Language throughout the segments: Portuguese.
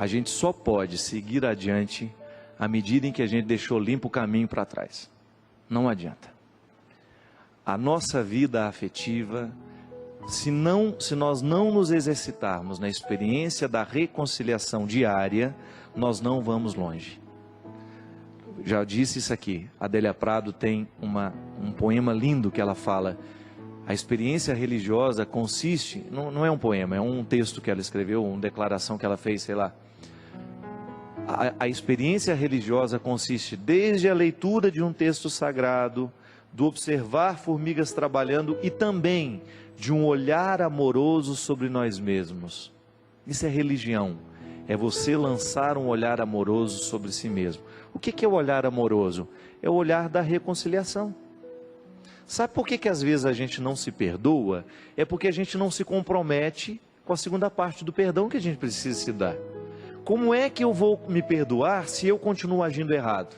A gente só pode seguir adiante à medida em que a gente deixou limpo o caminho para trás. Não adianta. A nossa vida afetiva, se nós não nos exercitarmos na experiência da reconciliação diária, nós não vamos longe. Já disse isso aqui, a Adélia Prado tem um poema lindo que ela fala: a experiência religiosa consiste, não é um poema, é um texto que ela escreveu, uma declaração que ela fez, sei lá. A experiência religiosa consiste desde a leitura de um texto sagrado, do observar formigas trabalhando e também de um olhar amoroso sobre nós mesmos. Isso é religião, é você lançar um olhar amoroso sobre si mesmo. O que é o olhar amoroso? É o olhar da reconciliação. Sabe por que às vezes a gente não se perdoa? É porque a gente não se compromete com a segunda parte do perdão que a gente precisa se dar. Como é que eu vou me perdoar se eu continuo agindo errado?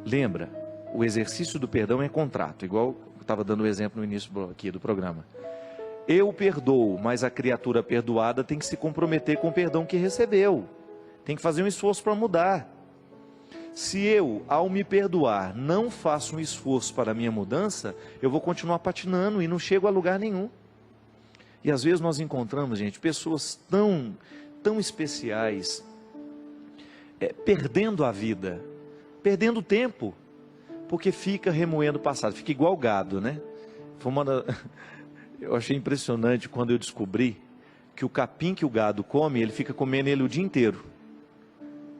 Lembra, o exercício do perdão é contrato, igual eu estava dando o exemplo no início aqui do programa. Eu perdoo, mas a criatura perdoada tem que se comprometer com o perdão que recebeu. Tem que fazer um esforço para mudar. Se eu, ao me perdoar, não faço um esforço para a minha mudança, eu vou continuar patinando e não chego a lugar nenhum. E às vezes nós encontramos, gente, pessoas tão especiais, perdendo a vida, perdendo tempo, porque fica remoendo o passado, fica igual gado, né? Eu achei impressionante quando eu descobri que o capim que o gado come, ele fica comendo ele o dia inteiro.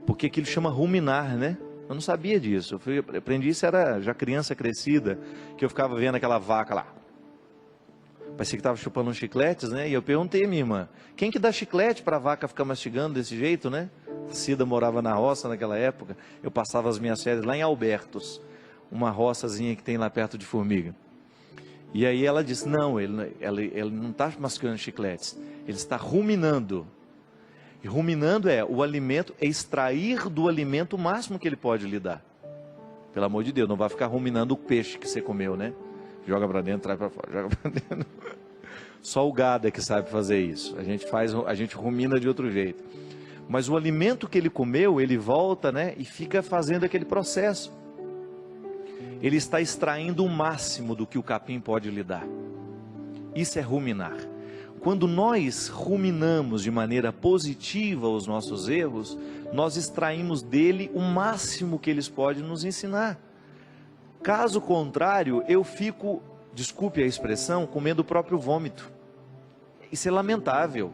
Porque aquilo chama ruminar, né? Eu não sabia disso. Eu aprendi isso, era já criança crescida, que eu ficava vendo aquela vaca lá. Parecia que estava chupando uns chicletes, né? E eu perguntei à minha irmã, quem que dá chiclete para a vaca ficar mastigando desse jeito, né? A Cida morava na roça naquela época. Eu passava as minhas férias lá em Albertos, uma roçazinha que tem lá perto de Formiga. E aí ela disse, não, ele não está mastigando chicletes, ele está ruminando. E ruminando o alimento, é extrair do alimento o máximo que ele pode lhe dar. Pelo amor de Deus, não vai ficar ruminando o peixe que você comeu, né? Joga para dentro, traz para fora, joga para dentro. Só o gado é que sabe fazer isso. A gente rumina de outro jeito. Mas o alimento que ele comeu, ele volta, né? E fica fazendo aquele processo. Ele está extraindo o máximo do que o capim pode lhe dar. Isso é ruminar. Quando nós ruminamos de maneira positiva os nossos erros, nós extraímos dele o máximo que eles podem nos ensinar. Caso contrário, eu fico, desculpe a expressão, comendo o próprio vômito. Isso é lamentável.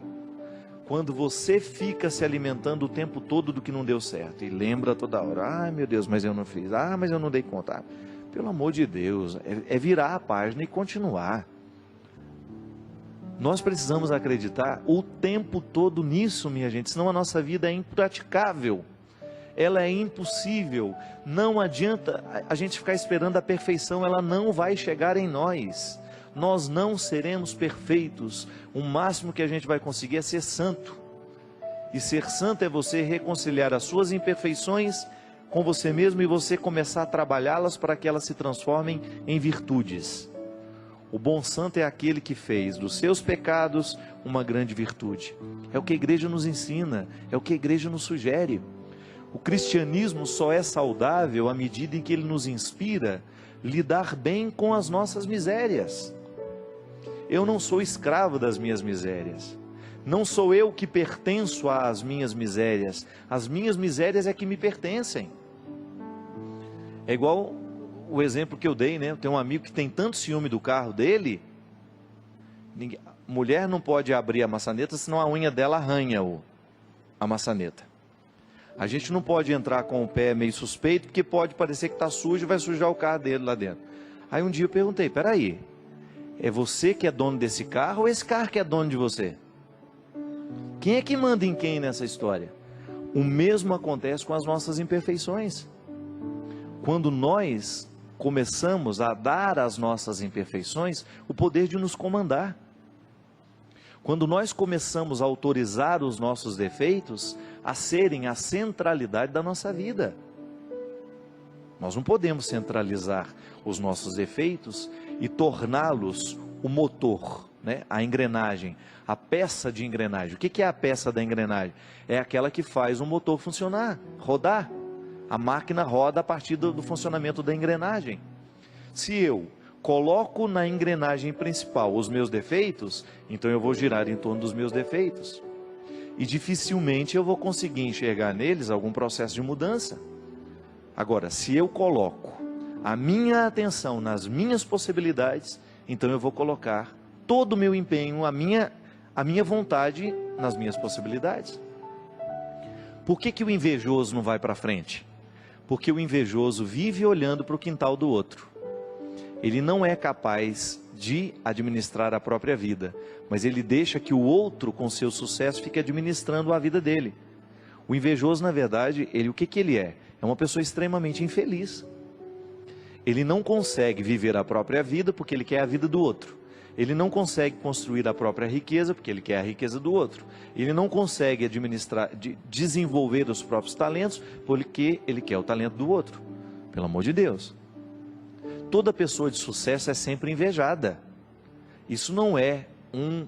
Quando você fica se alimentando o tempo todo do que não deu certo. E lembra toda hora, ai meu Deus, mas eu não fiz, mas eu não dei conta. Pelo amor de Deus, é virar a página e continuar. Nós precisamos acreditar o tempo todo nisso, minha gente, senão a nossa vida é impraticável. Ela é impossível. Não adianta a gente ficar esperando a perfeição, ela não vai chegar em nós. Nós não seremos perfeitos. O máximo que a gente vai conseguir é ser santo. E ser santo é você reconciliar as suas imperfeições com você mesmo e você começar a trabalhá-las para que elas se transformem em virtudes. O bom santo é aquele que fez dos seus pecados uma grande virtude. É o que a igreja nos ensina, é o que a igreja nos sugere. O cristianismo só é saudável à medida em que ele nos inspira a lidar bem com as nossas misérias. Eu não sou escravo das minhas misérias. Não sou eu que pertenço às minhas misérias. As minhas misérias é que me pertencem. É igual o exemplo que eu dei, né? Eu tenho um amigo que tem tanto ciúme do carro dele. Mulher não pode abrir a maçaneta, senão a unha dela arranha a maçaneta. A gente não pode entrar com o pé meio suspeito, porque pode parecer que está sujo e vai sujar o carro dele lá dentro. Aí um dia eu perguntei, peraí, é você que é dono desse carro ou esse carro que é dono de você? Quem é que manda em quem nessa história? O mesmo acontece com as nossas imperfeições. Quando nós começamos a dar às nossas imperfeições o poder de nos comandar. Quando nós começamos a autorizar os nossos defeitos a serem a centralidade da nossa vida. Nós não podemos centralizar os nossos defeitos e torná-los o motor né? A engrenagem, a peça de engrenagem. O que é a peça da engrenagem? É aquela que faz o motor funcionar, rodar. A máquina roda a partir do funcionamento da engrenagem. Se eu coloco na engrenagem principal os meus defeitos, então eu vou girar em torno dos meus defeitos. E dificilmente eu vou conseguir enxergar neles algum processo de mudança. Agora, se eu coloco a minha atenção nas minhas possibilidades, então eu vou colocar todo o meu empenho, a minha vontade nas minhas possibilidades. Por que o invejoso não vai para frente? Porque o invejoso vive olhando para o quintal do outro. Ele não é capaz de administrar a própria vida, mas ele deixa que o outro, com seu sucesso, fique administrando a vida dele. O invejoso, na verdade, o que ele é? É uma pessoa extremamente infeliz. Ele não consegue viver a própria vida porque ele quer a vida do outro. Ele não consegue construir a própria riqueza porque ele quer a riqueza do outro. Ele não consegue administrar, desenvolver os próprios talentos porque ele quer o talento do outro. Pelo amor de Deus. Toda pessoa de sucesso é sempre invejada. Isso não é um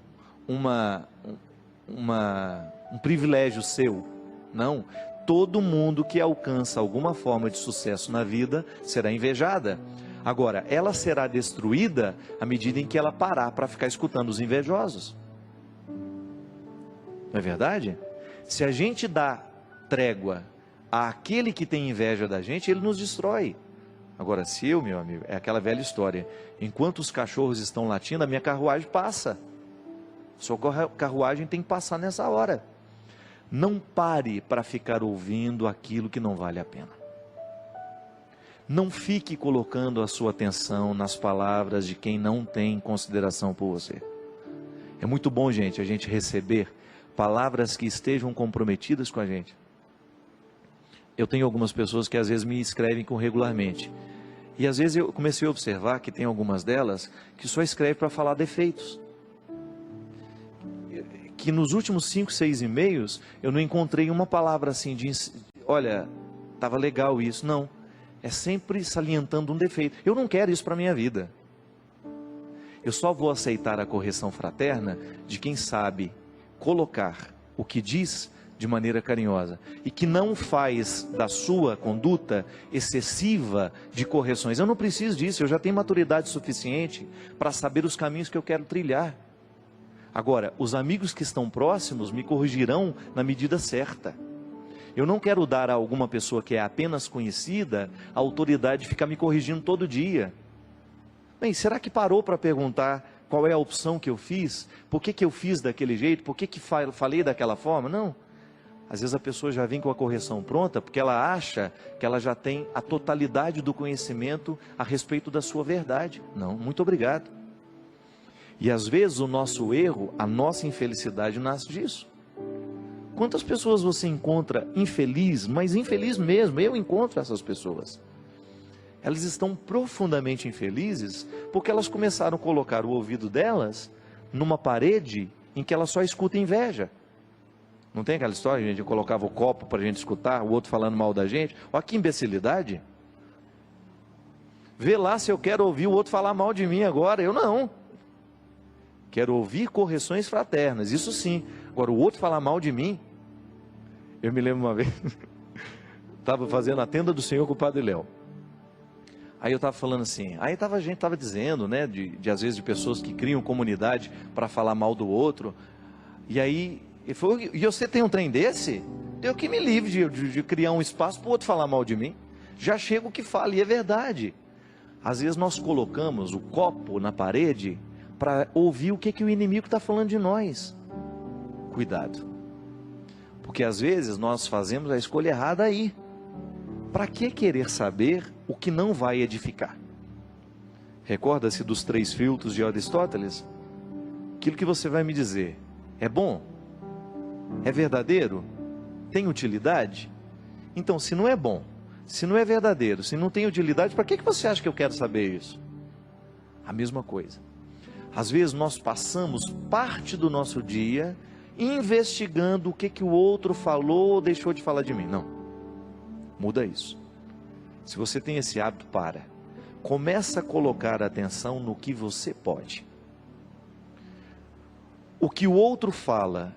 privilégio seu. Não. Todo mundo que alcança alguma forma de sucesso na vida será invejada. Agora, ela será destruída à medida em que ela parar para ficar escutando os invejosos. Não é verdade? Se a gente dá trégua àquele que tem inveja da gente, ele nos destrói. Agora, se eu, meu amigo, é aquela velha história, enquanto os cachorros estão latindo, a minha carruagem passa. Sua carruagem tem que passar nessa hora. Não pare para ficar ouvindo aquilo que não vale a pena. Não fique colocando a sua atenção nas palavras de quem não tem consideração por você. É muito bom, gente, a gente receber palavras que estejam comprometidas com a gente. Eu tenho algumas pessoas que às vezes me escrevem regularmente. E às vezes eu comecei a observar que tem algumas delas que só escrevem para falar defeitos. Que nos últimos 5, 6 e-mails eu não encontrei uma palavra assim de, olha, estava legal isso. Não, é sempre salientando um defeito. Eu não quero isso para a minha vida. Eu só vou aceitar a correção fraterna de quem sabe colocar o que diz de maneira carinhosa e que não faz da sua conduta excessiva de correções. Eu não preciso disso, eu já tenho maturidade suficiente para saber os caminhos que eu quero trilhar. Agora, os amigos que estão próximos me corrigirão na medida certa. Eu não quero dar a alguma pessoa que é apenas conhecida a autoridade de ficar me corrigindo todo dia. Bem, será que parou para perguntar qual é a opção que eu fiz? Por que eu fiz daquele jeito? Por que falei daquela forma? Não. Às vezes a pessoa já vem com a correção pronta porque ela acha que ela já tem a totalidade do conhecimento a respeito da sua verdade. Não, muito obrigado. E às vezes o nosso erro, a nossa infelicidade nasce disso. Quantas pessoas você encontra infeliz, mas infeliz mesmo? Eu encontro essas pessoas. Elas estão profundamente infelizes porque elas começaram a colocar o ouvido delas numa parede em que ela só escuta inveja. Não tem aquela história, a gente colocava o copo para a gente escutar, o outro falando mal da gente? Olha que imbecilidade. Vê lá se eu quero ouvir o outro falar mal de mim agora. Eu não. Quero ouvir correções fraternas, isso sim. Agora o outro falar mal de mim. Eu me lembro uma vez, estava fazendo a tenda do Senhor com o Padre Léo. Aí eu estava falando assim, a gente estava dizendo, né, às vezes de pessoas que criam comunidade para falar mal do outro. E aí ele falou, e você tem um trem desse? Eu que me livre de criar um espaço para o outro falar mal de mim. Já chego que fala, e é verdade. Às vezes nós colocamos o copo na parede para ouvir o que o inimigo está falando de nós. Cuidado. Porque às vezes nós fazemos a escolha errada aí. Para que querer saber o que não vai edificar? Recorda-se dos 3 filtros de Aristóteles? Aquilo que você vai me dizer é bom? É verdadeiro? Tem utilidade? Então, se não é bom, se não é verdadeiro, se não tem utilidade, para que você acha que eu quero saber isso? A mesma coisa. Às vezes nós passamos parte do nosso dia investigando o que o outro falou ou deixou de falar de mim. Não. Muda isso. Se você tem esse hábito, começa a colocar atenção no que você pode. O que o outro fala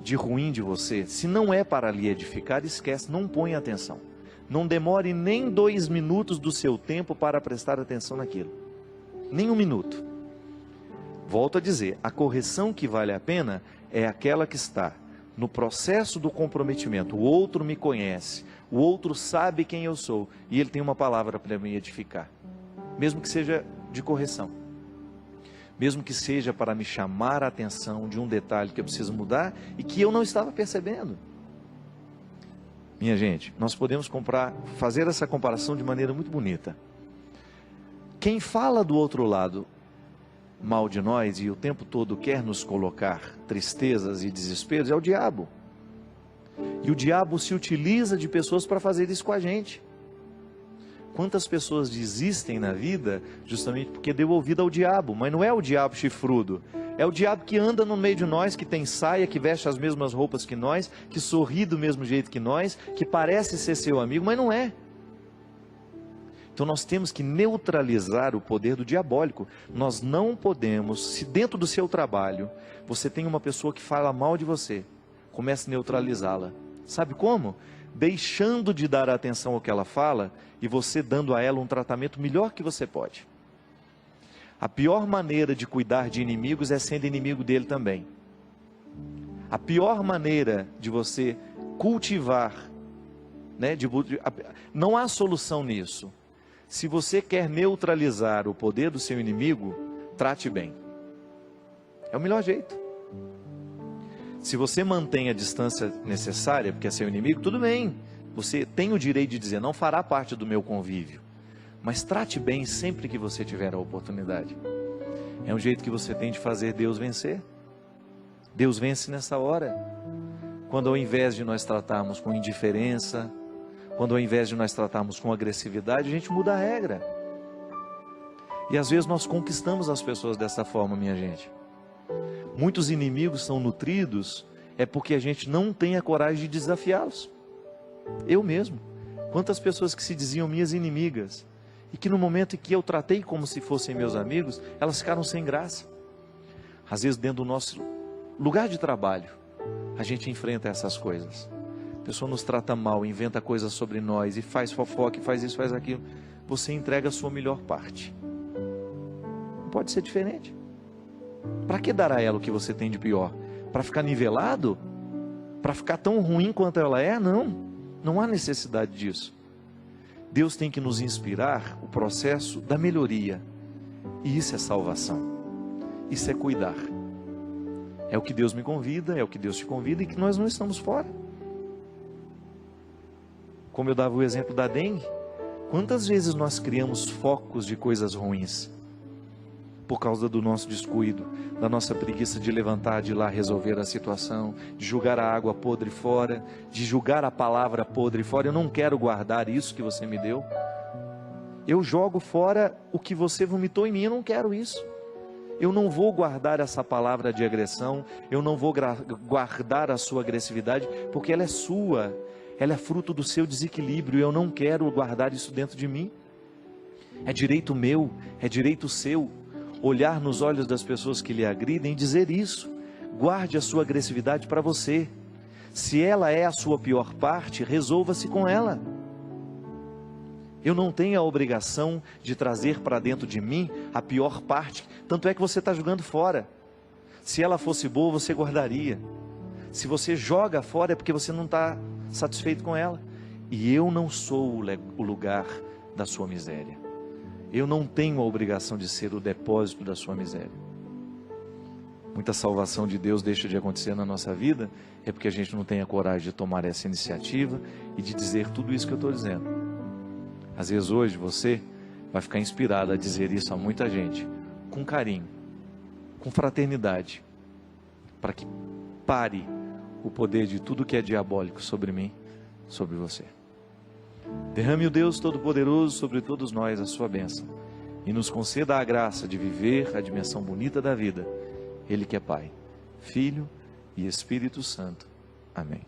de ruim de você, se não é para lhe edificar, esquece, não põe atenção. Não demore nem 2 minutos do seu tempo para prestar atenção naquilo. Nem 1 minuto. Volto a dizer, a correção que vale a pena é aquela que está no processo do comprometimento. O outro me conhece, o outro sabe quem eu sou e ele tem uma palavra para me edificar. Mesmo que seja de correção. Mesmo que seja para me chamar a atenção de um detalhe que eu preciso mudar e que eu não estava percebendo. Minha gente, nós podemos fazer essa comparação de maneira muito bonita. Quem fala do outro lado mal de nós e o tempo todo quer nos colocar tristezas e desesperos é o diabo. E o diabo se utiliza de pessoas para fazer isso com a gente. Quantas pessoas desistem na vida justamente porque deu ouvido ao diabo, mas não é o diabo chifrudo, é o diabo que anda no meio de nós, que tem saia, que veste as mesmas roupas que nós, que sorri do mesmo jeito que nós, que parece ser seu amigo, mas não é. Então nós temos que neutralizar o poder do diabólico. Nós não podemos, se dentro do seu trabalho você tem uma pessoa que fala mal de você, comece a neutralizá-la. Sabe como? Deixando de dar atenção ao que ela fala e você dando a ela um tratamento melhor que você pode. A pior maneira de cuidar de inimigos é sendo inimigo dele também. A pior maneira de você cultivar, né, não há solução nisso. Se você quer neutralizar o poder do seu inimigo, trate bem. É o melhor jeito. Se você mantém a distância necessária, porque é seu inimigo, tudo bem. Você tem o direito de dizer, não fará parte do meu convívio. Mas trate bem sempre que você tiver a oportunidade. É um jeito que você tem de fazer Deus vencer. Deus vence nessa hora. Quando ao invés de nós tratarmos com indiferença, quando ao invés de nós tratarmos com agressividade, a gente muda a regra. E às vezes nós conquistamos as pessoas dessa forma, minha gente. Muitos inimigos são nutridos, é porque a gente não tem a coragem de desafiá-los. Eu mesmo. Quantas pessoas que se diziam minhas inimigas, e que no momento em que eu tratei como se fossem meus amigos, elas ficaram sem graça. Às vezes dentro do nosso lugar de trabalho, a gente enfrenta essas coisas. A pessoa nos trata mal, inventa coisas sobre nós, e faz fofoca, e faz isso, faz aquilo. Você entrega a sua melhor parte. Não pode ser diferente. Para que dar a ela o que você tem de pior? Para ficar nivelado? Para ficar tão ruim quanto ela é? Não. Não há necessidade disso. Deus tem que nos inspirar o processo da melhoria. E isso é salvação. Isso é cuidar. É o que Deus me convida, é o que Deus te convida, e que nós não estamos fora. Como eu dava o exemplo da dengue. Quantas vezes nós criamos focos de coisas ruins? Por causa do nosso descuido, da nossa preguiça de levantar, de ir lá resolver a situação, de julgar a água podre fora, de julgar a palavra podre fora. Eu não quero guardar isso que você me deu. Eu jogo fora o que você vomitou em mim, eu não quero isso. Eu não vou guardar essa palavra de agressão, eu não vou guardar a sua agressividade, porque ela é sua, ela é fruto do seu desequilíbrio, eu não quero guardar isso dentro de mim. É direito meu, é direito seu. Olhar nos olhos das pessoas que lhe agridem e dizer isso. Guarde a sua agressividade para você. Se ela é a sua pior parte, resolva-se com ela. Eu não tenho a obrigação de trazer para dentro de mim a pior parte. Tanto é que você está jogando fora. Se ela fosse boa, você guardaria. Se você joga fora, é porque você não está satisfeito com ela. E eu não sou o lugar da sua miséria. Eu não tenho a obrigação de ser o depósito da sua miséria. Muita salvação de Deus deixa de acontecer na nossa vida, é porque a gente não tem a coragem de tomar essa iniciativa e de dizer tudo isso que eu estou dizendo. Às vezes hoje você vai ficar inspirado a dizer isso a muita gente, com carinho, com fraternidade, para que pare o poder de tudo que é diabólico sobre mim, sobre você. Derrame o Deus Todo-Poderoso sobre todos nós a sua bênção e nos conceda a graça de viver a dimensão bonita da vida. Ele que é Pai, Filho e Espírito Santo. Amém.